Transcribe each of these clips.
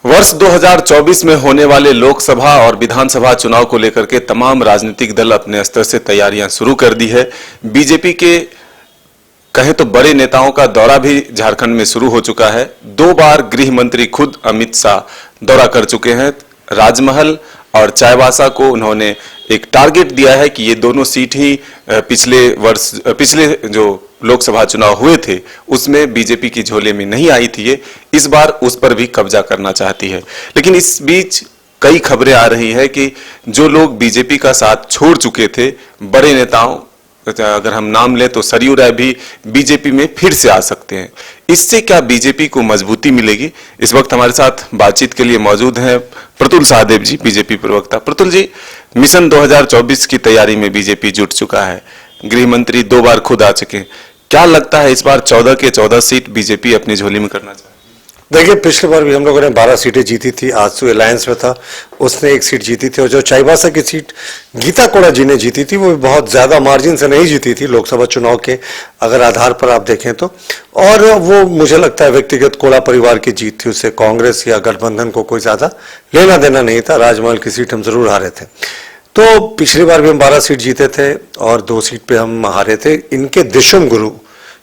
वर्ष 2024 में होने वाले लोकसभा और विधानसभा चुनाव को लेकर के तमाम राजनीतिक दल अपने स्तर से तैयारियां शुरू कर दी है। बीजेपी के कहें तो बड़े नेताओं का दौरा भी झारखंड में शुरू हो चुका है। 2 बार गृह मंत्री खुद अमित शाह दौरा कर चुके हैं। राजमहल और चाईबासा को उन्होंने एक टारगेट दिया है कि ये दोनों सीट ही पिछले जो लोकसभा चुनाव हुए थे उसमें बीजेपी की झोले में नहीं आई थी। ये इस बार उस पर भी कब्जा करना चाहती है। लेकिन इस बीच कई खबरें आ रही है कि जो लोग बीजेपी का साथ छोड़ चुके थे, बड़े नेताओं, अगर हम नाम लें तो सरयू राय भी बीजेपी में फिर से आ सकते हैं। इससे क्या बीजेपी को मजबूती मिलेगी? इस वक्त हमारे साथ बातचीत के लिए मौजूद हैं प्रतुल सहदेव जी, बीजेपी प्रवक्ता। प्रतुल जी, मिशन 2024 की तैयारी में बीजेपी जुट चुका है। गृह मंत्री 2 बार खुद आ चुके हैं। क्या लगता है इस बार 14 के 14 सीट बीजेपी अपनी झोली में करना चाहती है? देखिए, पिछली बार भी हम लोगों ने 12 सीटें जीती थी। आजसू अलायंस में था, उसने 1 सीट जीती थी। और जो चाईबासा की सीट गीता कोड़ा जी ने जीती थी, वो बहुत ज़्यादा मार्जिन से नहीं जीती थी लोकसभा चुनाव के अगर आधार पर आप देखें तो। और वो मुझे लगता है व्यक्तिगत कोड़ा परिवार की जीत थी, उससे कांग्रेस या गठबंधन को कोई ज़्यादा लेना देना नहीं था। राजमहल की सीट हम जरूर हारे थे। तो पिछली बार भी हम 12 सीट जीते थे और 2 सीट पे हम हारे थे। इनके दिशम गुरु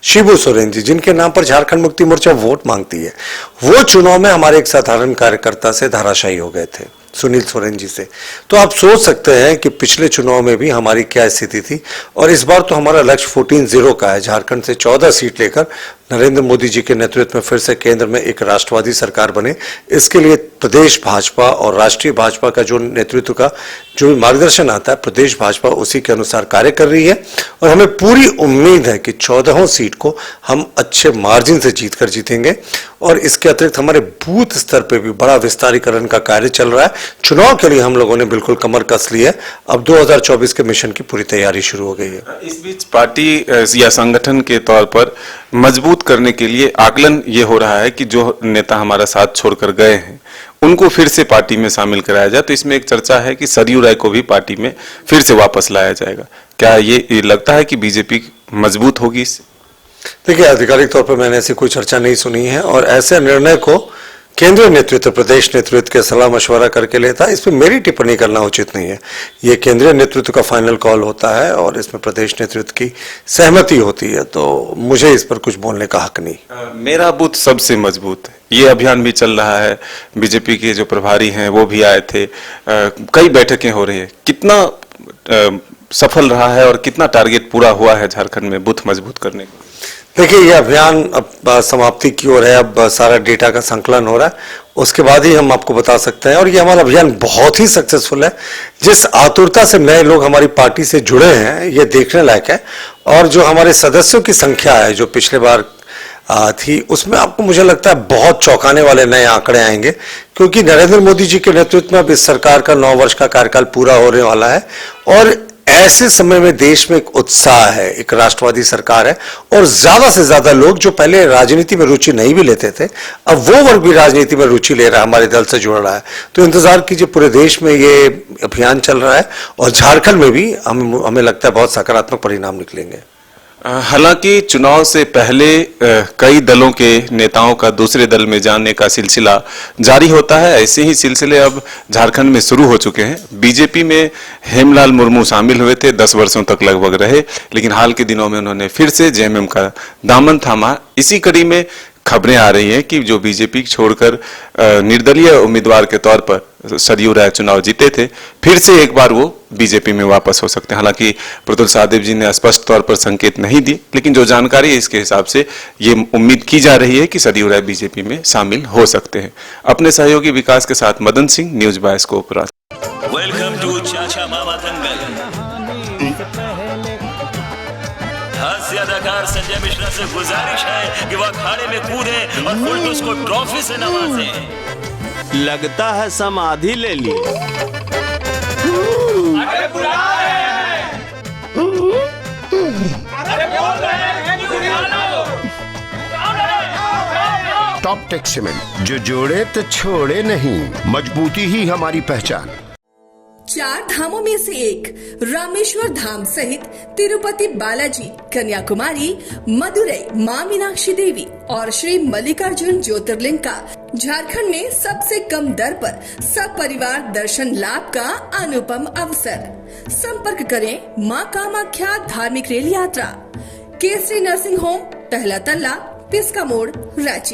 शिबू सोरेन जी, जिनके नाम पर झारखंड मुक्ति मोर्चा वोट मांगती है, वो चुनाव में हमारे एक साधारण कार्यकर्ता से धराशायी हो गए थे, सुनील सोरेन जी से। तो आप सोच सकते हैं कि पिछले चुनाव में भी हमारी क्या स्थिति थी। और इस बार तो हमारा लक्ष्य 14-0 का है, झारखंड से 14 सीट लेकर नरेंद्र मोदी जी के नेतृत्व में फिर से केंद्र में एक राष्ट्रवादी सरकार बने। इसके लिए प्रदेश भाजपा और राष्ट्रीय भाजपा का जो नेतृत्व का जो भी मार्गदर्शन आता है, प्रदेश भाजपा उसी के अनुसार कार्य कर रही है। और हमें पूरी उम्मीद है कि 14 सीट को हम अच्छे मार्जिन से जीतकर जीतेंगे। और इसके अतिरिक्त हमारे बूथ स्तर पर भी बड़ा विस्तारीकरण का कार्य चल रहा है। चुनाव के लिए हम लोगों ने बिल्कुल कमर कस ली है। अब 2024 के मिशन की पूरी तैयारी शुरू हो गई है। इस बीच पार्टी या संगठन के तौर पर मजबूत करने के लिए आकलन ये हो रहा है कि जो नेता हमारा साथ छोड़कर गए हैं उनको फिर से पार्टी में शामिल कराया जाए। तो इसमें एक चर्चा है कि सरयू राय को भी पार्टी में फिर से वापस लाया जाएगा। क्या ये लगता है कि बीजेपी मजबूत होगी इससे? देखिए, आधिकारिक तौर पर मैंने ऐसी कोई चर्चा नहीं सुनी है और ऐसे निर्णय को केंद्रीय नेतृत्व, प्रदेश नेतृत्व के सलाह मशवरा करके लेता है। इस पर मेरी टिप्पणी करना उचित नहीं है। ये केंद्रीय नेतृत्व का फाइनल कॉल होता है और इसमें प्रदेश नेतृत्व की सहमति होती है। तो मुझे इस पर कुछ बोलने का हक नहीं। मेरा बूथ सबसे मजबूत है, ये अभियान भी चल रहा है। बीजेपी के जो प्रभारी हैं वो भी आए थे। कई बैठकें हो रही है। कितना सफल रहा है और कितना टारगेट पूरा हुआ है झारखंड में बूथ मजबूत करने का? देखिए, ये अभियान अब समाप्ति की ओर है। अब सारा डेटा का संकलन हो रहा है, उसके बाद ही हम आपको बता सकते हैं। और ये हमारा अभियान बहुत ही सक्सेसफुल है। जिस आतुरता से नए लोग हमारी पार्टी से जुड़े हैं, ये देखने लायक है। और जो हमारे सदस्यों की संख्या है जो पिछले बार थी, उसमें आपको मुझे लगता है बहुत चौंकाने वाले नए आंकड़े आएंगे। क्योंकि नरेंद्र मोदी जी के नेतृत्व में अब इस सरकार का 9 वर्ष का कार्यकाल पूरा होने वाला है। और ऐसे समय में देश में एक उत्साह है, एक राष्ट्रवादी सरकार है। और ज्यादा से ज्यादा लोग जो पहले राजनीति में रुचि नहीं भी लेते थे, अब वो वर्ग भी राजनीति में रुचि ले रहा है, हमारे दल से जुड़ रहा है। तो इंतजार कीजिए, पूरे देश में ये अभियान चल रहा है और झारखंड में भी हमें लगता है बहुत सकारात्मक परिणाम निकलेंगे। हालांकि चुनाव से पहले कई दलों के नेताओं का दूसरे दल में जाने का सिलसिला जारी होता है। ऐसे ही सिलसिले अब झारखंड में शुरू हो चुके हैं। बीजेपी में हेमलाल मुर्मू शामिल हुए थे, 10 वर्षों तक लगभग रहे, लेकिन हाल के दिनों में उन्होंने फिर से जेएमएम का दामन थामा। इसी कड़ी में खबरें आ रही हैं कि जो बीजेपी छोड़कर निर्दलीय उम्मीदवार के तौर पर सरयू राय चुनाव जीते थे, फिर से एक बार वो बीजेपी में वापस हो सकते हैं। हालांकि प्रतुल सहदेव जी ने स्पष्ट तौर पर संकेत नहीं दी, लेकिन जो जानकारी है इसके हिसाब से ये उम्मीद की जा रही है कि सरयू राय बीजेपी में शामिल हो सकते हैं। अपने सहयोगी विकास के साथ Madan Singh, News Bioscope. Welcome to Chacha Mama दंगल। हास्य अदाकार संजय मिश्रा से गुजारिश है कि वह अखाड़े में कूदे और फुलटूस को ट्रॉफी से नवाजे। लगता है समाधि ले ली। अरे बुला रहे हैं। अरे बोल रहे हैं कि बुला लो। टॉप टेक सीमेंट, जो जोड़े तो छोड़े नहीं, मजबूती ही हमारी पहचान। चार धामों में से एक रामेश्वर धाम सहित तिरुपति बालाजी, कन्याकुमारी, मदुरई, मां मीनाक्षी देवी और श्री मल्लिकार्जुन ज्योतिर्लिंग का झारखंड में सबसे कम दर पर सब परिवार दर्शन लाभ का अनुपम अवसर। संपर्क करें मां कामाख्या धार्मिक रेल यात्रा, केसरी नर्सिंग होम, पहला तल्ला, पिस्का मोड़, रांची।